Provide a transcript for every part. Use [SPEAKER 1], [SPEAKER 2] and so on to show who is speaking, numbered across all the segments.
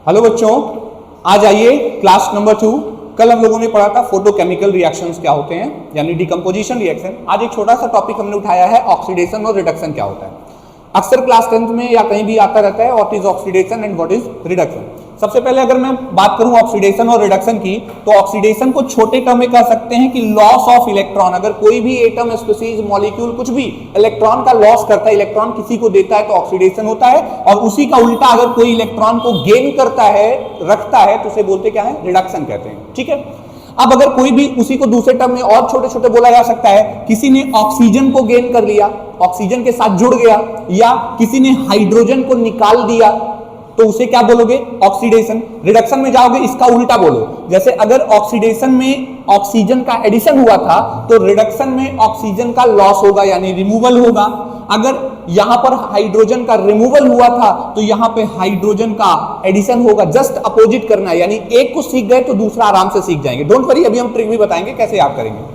[SPEAKER 1] Hello बच्चों, आज आइए क्लास नंबर 2। कल हम लोगों ने पढ़ा था फोटोकेमिकल रिएक्शंस क्या होते हैं, यानी डिकम्पोजिशन रिएक्शन। आज एक छोटा सा टॉपिक हमने उठाया है, ऑक्सीडेशन और रिडक्शन क्या होता है। अक्सर क्लास 10th में या कहीं भी आता रहता है, what is oxidation and what is reduction. सबसे पहले अगर मैं बात करूं ऑक्सीडेशन और रिडक्शन की, तो ऑक्सीडेशन को छोटे टर्म में कह सकते हैं कि लॉस ऑफ इलेक्ट्रॉन। अगर कोई भी एटम, स्पीशीज, मॉलिक्यूल कुछ भी इलेक्ट्रॉन का लॉस करता है, इलेक्ट्रॉन किसी को देता है तो ऑक्सीडेशन होता है। और उसी का उल्टा अगर कोई इलेक्ट्रॉन को गेन करता है, रखता है, तो उसे बोलते क्या है, रिडक्शन कहते हैं। ठीक है। अब अगर कोई भी उसी को दूसरे टर्म में और छोटे छोटे बोला जा सकता है, किसी ने ऑक्सीजन को गेन कर लिया, ऑक्सीजन के साथ जुड़ गया, या किसी ने हाइड्रोजन को निकाल दिया, तो उसे क्या बोलोगे, ऑक्सीडेशन। रिडक्शन में जाओगे, इसका उल्टा बोलो। जैसे अगर ऑक्सीडेशन में ऑक्सीजन का एडिशन हुआ था, तो रिडक्शन में ऑक्सीजन का लॉस होगा, यानी रिमूवल होगा। अगर यहां पर हाइड्रोजन का रिमूवल हुआ था, तो यहां पे हाइड्रोजन का एडिशन होगा। जस्ट अपोजिट करना है, यानी एक को सीख गए तो दूसरा आराम से सीख जाएंगे। डोंट वरी, अभी हम ट्रिक भी बताएंगे कैसे याद करेंगे।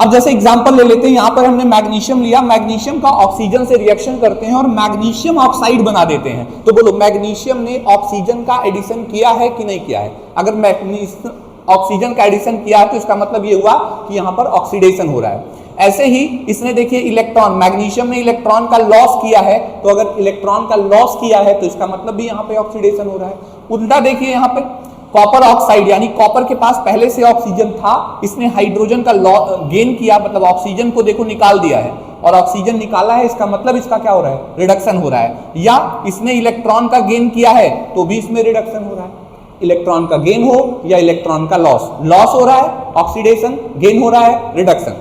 [SPEAKER 1] अब जैसे एग्जांपल ले लेते हैं, यहां पर हमने मैग्नीशियम लिया, मैग्नीशियम का ऑक्सीजन से रिएक्शन करते हैं और मैग्नीशियम ऑक्साइड बना देते हैं। तो बोलो, मैग्नीशियम ने ऑक्सीजन का एडिशन किया है कि नहीं किया है? अगर मैग्नीशियम ऑक्सीजन का एडिशन किया है तो इसका मतलब ये हुआ कि यहां पर ऑक्सीडेशन हो रहा है। ऐसे ही इसने देखिए इलेक्ट्रॉन, मैग्नीशियम ने इलेक्ट्रॉन का लॉस किया है, तो अगर इलेक्ट्रॉन का लॉस किया है तो इसका मतलब भी यहां पे ऑक्सीडेशन हो रहा है। उल्टा देखिए, यहां पे कॉपर ऑक्साइड, यानी कॉपर के पास पहले से ऑक्सीजन था, इसने हाइड्रोजन का गेन किया, मतलब ऑक्सीजन को देखो निकाल दिया है, और ऑक्सीजन निकाला है, इसका मतलब इसका क्या हो रहा है, रिडक्शन हो रहा है। या इसने इलेक्ट्रॉन का गेन किया है, तो भी इसमें रिडक्शन हो रहा है। इलेक्ट्रॉन का गेन हो या इलेक्ट्रॉन का लॉस, लॉस हो रहा है ऑक्सीडेशन, गेन हो रहा है रिडक्शन।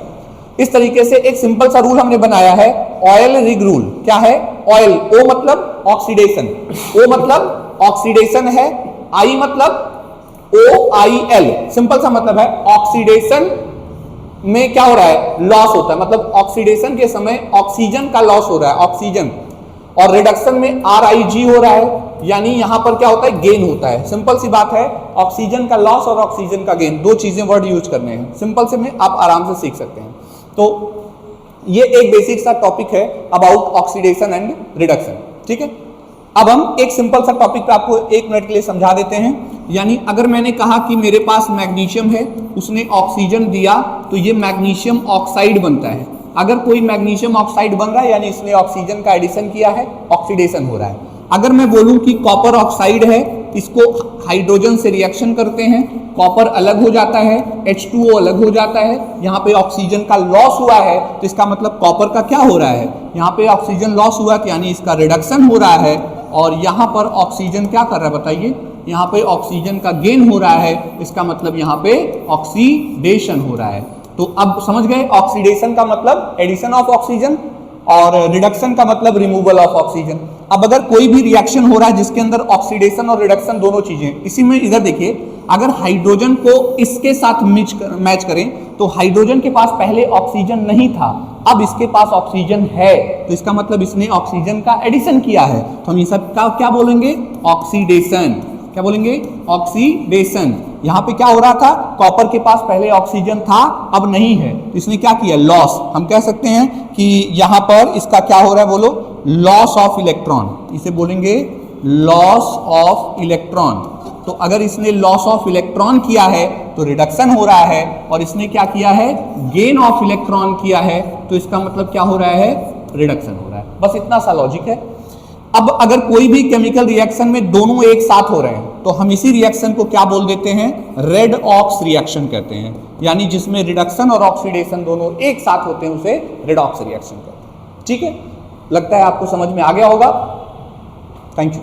[SPEAKER 1] इस तरीके से एक सिंपल सा रूल हमने बनाया है, ऑयल रिग रूल। क्या है? ऑयल, ओ मतलब ऑक्सीडेशन, ओ मतलब ऑक्सीडेशन है, आई मतलब OIL, सिंपल सा मतलब है ऑक्सीडेशन में क्या हो रहा है, लॉस होता है, मतलब ऑक्सीडेशन के समय ऑक्सीजन का लॉस हो रहा है, ऑक्सीजन। और रिडक्शन में RIG हो रहा है, यानी यहां पर क्या होता है, गेन होता है। सिंपल सी बात है, ऑक्सीजन का लॉस और ऑक्सीजन का गेन, दो चीजें वर्ड यूज करने हैं, सिंपल से में आप आराम से सीख सकते हैं। तो ये एक बेसिक सा टॉपिक है अबाउट ऑक्सीडेशन एंड रिडक्शन। ठीक है। अब हम एक सिंपल सा टॉपिक पे आपको 1 मिनट के लिए समझा देते हैं। यानी अगर मैंने कहा कि मेरे पास मैग्नीशियम है, उसने ऑक्सीजन दिया, तो ये मैग्नीशियम ऑक्साइड बनता है। अगर कोई मैग्नीशियम ऑक्साइड बन रहा है, यानी इसने ऑक्सीजन का एडिशन किया है, ऑक्सीडेशन हो रहा है। अगर मैं बोलूं कि कॉपर ऑक्साइड है, इसको हाइड्रोजन से रिएक्शन करते हैं, कॉपर अलग हो जाता है, H2O अलग हो जाता है, यहाँ पे ऑक्सीजन का लॉस हुआ है, तो इसका मतलब कॉपर का क्या हो रहा है, यहाँ पे ऑक्सीजन लॉस हुआ है, यानी इसका रिडक्शन हो रहा है। और यहाँ पर ऑक्सीजन क्या कर रहा है बताइए, यहाँ पे ऑक्सीजन का गेन हो रहा है, इसका मतलब यहाँ पे ऑक्सीडेशन हो रहा है। तो अब समझ गए, ऑक्सीडेशन का मतलब एडिशन ऑफ ऑक्सीजन और रिडक्शन का मतलब रिमूवल ऑफ ऑक्सीजन। अब अगर कोई भी रिएक्शन हो रहा है जिसके अंदर ऑक्सीडेशन और रिडक्शन दोनों चीजें, इसी में इधर देखिए, अगर हाइड्रोजन को इसके साथ मैच करें, तो हाइड्रोजन के पास पहले ऑक्सीजन नहीं था, अब इसके पास ऑक्सीजन है, तो इसका मतलब इसने ऑक्सीजन का एडिशन किया है। तो हम ये सब का क्या बोलेंगे, ऑक्सीडेशन। क्या बोलेंगे, ऑक्सीडेशन। यहां पे क्या हो रहा था, कॉपर के पास पहले ऑक्सीजन था, अब नहीं है, तो इसने क्या किया, लॉस। हम कह सकते हैं कि यहां पर इसका क्या हो रहा है, बोलो, लॉस ऑफ इलेक्ट्रॉन, इसे बोलेंगे लॉस ऑफ इलेक्ट्रॉन। तो अगर इसने लॉस ऑफ इलेक्ट्रॉन किया है तो रिडक्शन हो रहा है, और इसने क्या किया है, गेन ऑफ इलेक्ट्रॉन किया है, तो इसका मतलब क्या हो रहा है, रिडक्शन हो रहा है। बस इतना सा लॉजिक है। अब अगर कोई भी केमिकल रिएक्शन में दोनों एक साथ हो रहे हैं, तो हम इसी रिएक्शन को क्या बोल देते हैं, रेड ऑक्स रिएक्शन कहते हैं। यानी जिसमें रिडक्शन और ऑक्सीडेशन दोनों एक साथ होते हैं, उसे रेड ऑक्स रिएक्शन कहते हैं। ठीक है, लगता है आपको समझ में आ गया होगा। Thank you.